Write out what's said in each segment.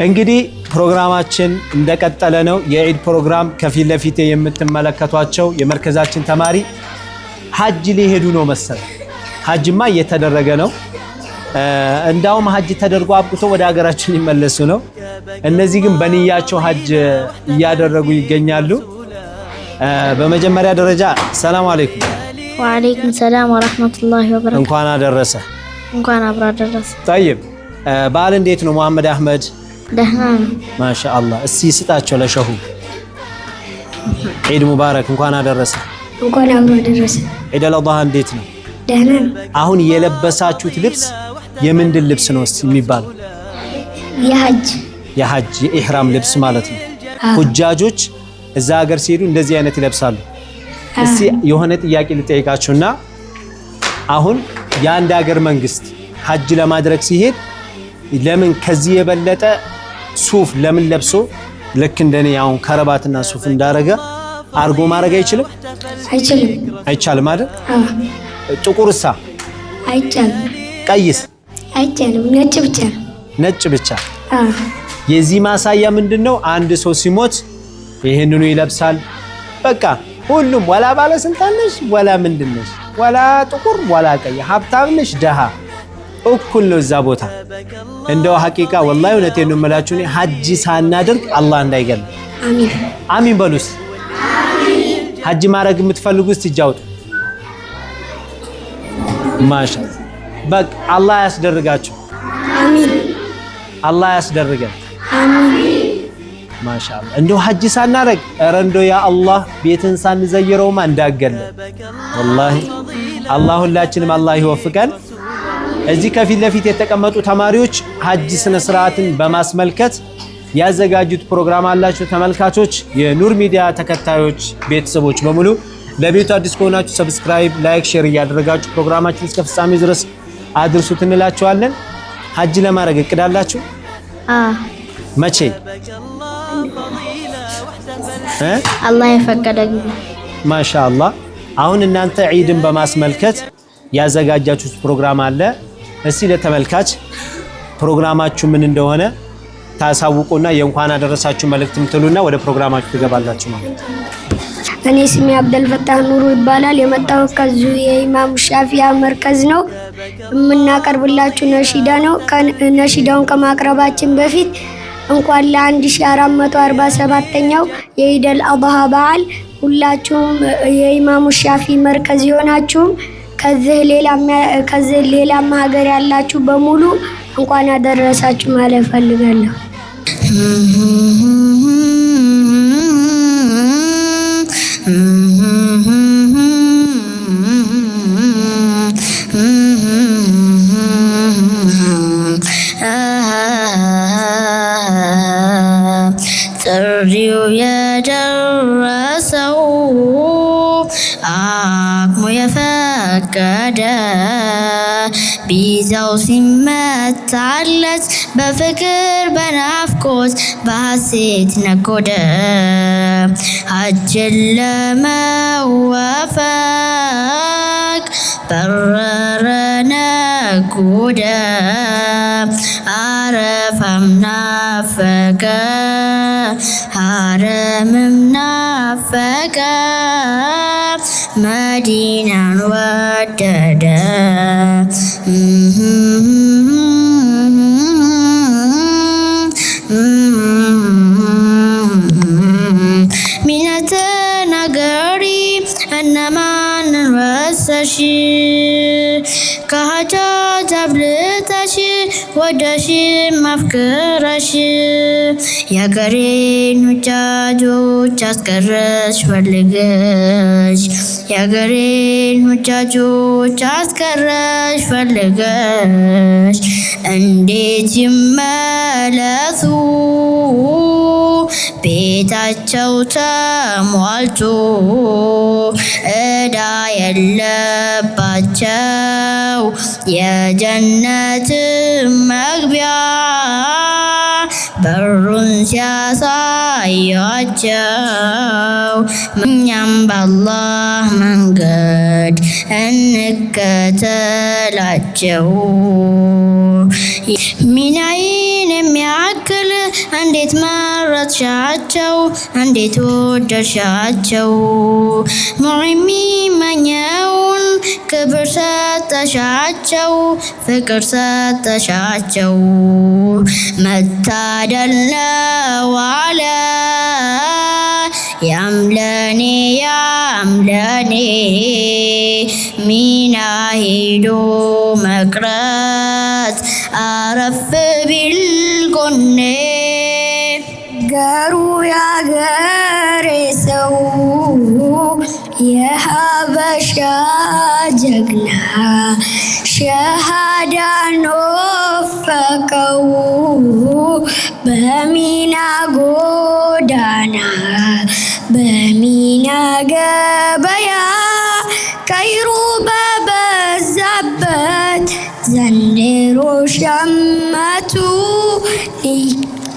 እንግዲህ ፕሮግራማችን እንደቀጠለ ነው። የዒድ ፕሮግራም ከፊት ለፊት የምትመለከቷቸው የመርከዛችን ተማሪ ሐጅ ሊሄዱ ነው መሰል። ሐጅማ እየተደረገ ነው። እንዳውም ሐጅ ተደርጎ አብቅቶ ወደ ሀገራችን ይመለሱ ነው። እነዚህ ግን በንያቸው ሐጅ እያደረጉ ይገኛሉ። በመጀመሪያ ደረጃ ሰላም አለይኩም። ወአለይኩም ሰላም ወራህመቱላሂ ወበረካቱ። እንኳን አደረሰ። እንኳን አብራ ደረሰ። طيب በዓል እንዴት ነው መሐመድ አህመድ? ደህና ነው ማሻአላህ። እስቲ ስጣቸው ለሸሁ። ዒድ ሙባረክ። እንኳን አደረሰ። እንኳን አብራ ደረሰ። ዒድ አልአድሃ እንዴት ነው? ደህና ነው። አሁን የለበሳችሁት ልብስ የምንድን ልብስ ነው እስቲ የሚባለው? የሐጅ የኢህራም ልብስ ማለት ነው። ሁጃጆች እዛ ሀገር ሲሄዱ እንደዚህ አይነት ይለብሳሉ። እስቲ የሆነ ጥያቄ ልጠይቃችሁና አሁን የአንድ ሀገር መንግስት ሐጅ ለማድረግ ሲሄድ ለምን ከዚህ የበለጠ ሱፍ ለምን ለብሶ ልክ እንደኔ አሁን ከረባትና ሱፍ እንዳረገ አርጎ ማድረግ አይችልም? አይቻልም አይደል? ጥቁርሳ አይቻልም። ቀይስ አይቻልም። ነጭ ብቻ። የዚህ ማሳያ ምንድነው? አንድ ሰው ሲሞት ይሄንኑ ይለብሳል። በቃ ሁሉም ወላ ባለስልጣን ነሽ ወላ ምንድነሽ ወላ ጥቁር ወላ ቀይ ሀብታም ነሽ ደሃ እኩል ነው እዛ ቦታ። እንደው ሐቂቃ ወላሂ እውነቴን ነው የምላችሁ ሐጅ ሳናደርግ አላህ እንዳይገል አሚን በሉስ። ሐጅ ማድረግ የምትፈልጉ እስቲ ጃውጡ ማሻአላህ። በቃ አላህ ያስደርጋችሁ። አሚን። አላህ ያስደርገን። አሚን። ማሻአላህ። እንደው ሐጅ ሳናደርግ ኧረ እንደው ያ አላህ ቤትን ሳንዘይረውማ እንዳገለ ወላሂ። አላህ ሁላችንም አላህ ይወፍቀን። እዚህ ከፊት ለፊት የተቀመጡ ተማሪዎች ሐጅ ስነ ስርዓትን በማስመልከት ያዘጋጁት ፕሮግራም አላችሁ። ተመልካቾች፣ የኑር ሚዲያ ተከታዮች፣ ቤተሰቦች በሙሉ ለቤቱ አዲስ ከሆናችሁ ሰብስክራይብ፣ ላይክ፣ ሼር እያደረጋችሁ ፕሮግራማችን እስከ ፍጻሜ ድረስ አድርሱት እንላችኋለን። ሐጅ ለማድረግ እቅድ አላችሁ? መቼ? አላህ የፈቀደ ጊዜ። ማሻአላህ። አሁን እናንተ ዒድን በማስመልከት ያዘጋጃችሁት ፕሮግራም አለ። እስቲ ለተመልካች ፕሮግራማችሁ ምን እንደሆነ ታሳውቁና የእንኳን አደረሳችሁ መልእክት ምትሉና ወደ ፕሮግራማችሁ ትገባላችሁ ማለት ነው። እኔ ስሜ አብደልፈታህ ኑሩ ይባላል። የመጣሁት ከዚሁ የኢማሙ ሻፊያ መርከዝ ነው። የምናቀርብላችሁ ነሺዳ ነው። ነሺዳውን ከማቅረባችን በፊት እንኳን ለ1447ኛው የዒድ አልአድሃ በዓል ሁላችሁም የኢማሙ ሻፊ መርከዝ የሆናችሁም ከዚህ ሌላም ሀገር ያላችሁ በሙሉ እንኳን አደረሳችሁ ማለት ፈልጋለሁ። ጥሪው የደረሰው አቅሙ የፈቀደ ቢዛው ሲመታለት በፍቅር በናፍቆት በሐሴት ነጎደ። ሐጅን ለመወፈቅ በረረ ነጎደ። አረፋም ናፈቀ ሐረምም ናፈቀ መዲናን ወደደ። ሚነተ ነገሪ እነማንን ረሳሽ ከሀጃጅ አብልጠሽ ወደሽ ማፍቀረሽ የአገሬን ሁጃጆች አስቀረሽ ፈልገሽ የአገሬን ሁጃጆች አስቀረሽ ፈልገሽ እንዴት ይመለሱ ቤታቸው ተሟልቶ ዕዳ የለባቸው የጀነት መግቢያ በሩን ሲያሳያቸው እኛም በአላህ መንገድ እንከተላቸው። ሚናዬን የሚያክል እንዴት መረጥሻቸው እንዴት ወደድሻቸው የሚመኘውን ክብር ሰጠሻቸው ፍቅር ሰጠሻቸው መታደል ነው አለ ያምለኔ ሚና ሄዶ መቅረት አረፍ ቢል ጎኔ ገሩ ያገሬ ሰው የሀበሻ ጀግና ሸሃዳን ወፈቀው በሚና ጎዳና በሚና ገበያ ከይሩ በበዛበት ዘንድሮ ሸመቱ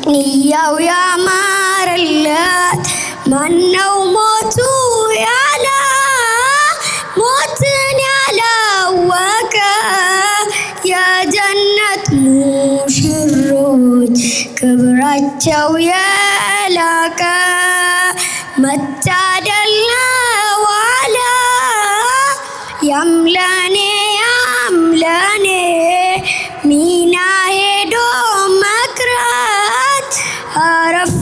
ንያው ያማረለት ማነው ሞቱ ያለ ሞትን ያላወቀ የጀነት ሙሽሮች ክብራቸው የላቀ መታደል ነው አለ ያምለኔ ሚና ሄዶ መቅረት አረፍ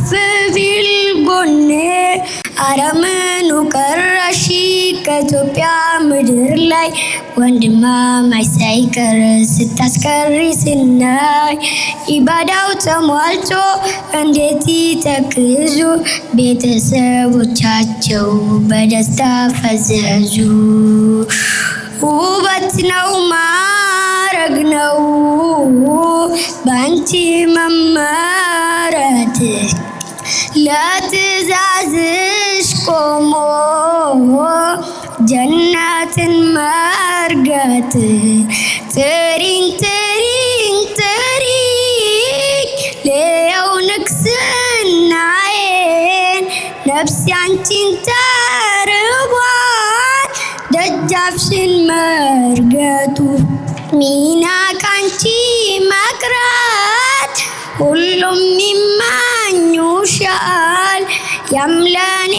ቢል ጎኔ አረምኑ ቀረሺ ከኢትዮጵያ ምድር ላይ ወንድማማች ሳይቀር ስታስቀሪ ስናይ ኢባዳው ተሟልቶ እንዴት ይተክዙ ቤተሰቦቻቸው በደስታ ፈዘዙ ውበት ነው ማረግ ነው ባንቺ መመረት ለትእዛዝሽ ቆሞ ጀነትን መርገጥ ትሪኝ ሌው ንግስናዬን ነፍስ ያንቺን ተርቧል ደጃፍሽን መርገጡ ሚና ካንቺ መቅረት ሁሉም ይመኙሻል ያምለኔ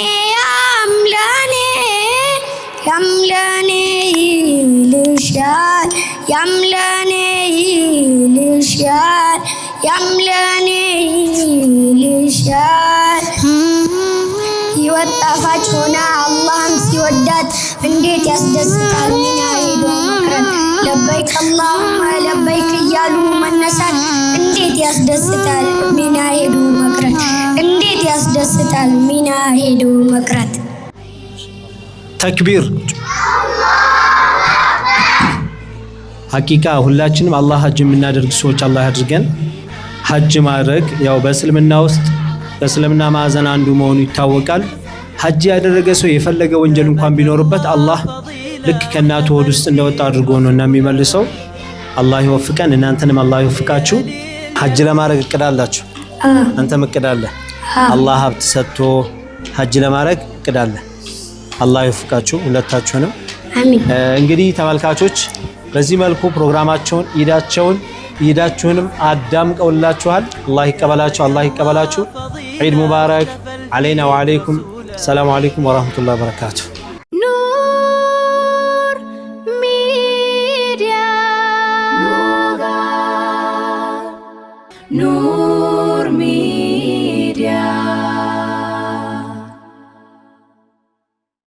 ይልሻል ያምለኔ ይልሻል ሕይወት ጣፋጭ ሆና አላህም ሲወዳት እንዴት ያስደስታል ሚና ሄዶ መቅረት ለበይክ አላሁመ ለበይክ እያሉ መነሳት እንዴት ያስደስታል ሚና ሄዶ መቅረት እንዴት ያስደስታል ሚና ሄዶ መቅረት ተክቢር ሐቂቃ ሁላችንም አላህ ሐጅ የምናደርግ ሰዎች አላህ ያድርገን ሐጅ ማድረግ ያው በእስልምና ውስጥ በእስልምና ማዕዘን አንዱ መሆኑ ይታወቃል ሐጅ ያደረገ ሰው የፈለገ ወንጀል እንኳን ቢኖርበት አላህ ልክ ከእናቱ ሆድ ውስጥ እንደወጣ አድርጎ ነው እና የሚመልሰው አላህ ይወፍቀን እናንተንም አላህ ይወፍቃችሁ ሐጅ ለማድረግ እቅድ አላችሁ አንተም እቅድ አለ አላህ ሀብት ሰጥቶ ሐጅ ለማድረግ እቅድ አለ አላህ ይወፍቃችሁ ሁለታችሁንም አሚን እንግዲህ ተመልካቾች በዚህ መልኩ ፕሮግራማቸውን ኢዳችሁንም አዳምቀውላችኋል አላህ ይቀበላችሁ ዒድ ሙባረክ علينا وعليكم السلام عليكم ورحمة الله وبركاته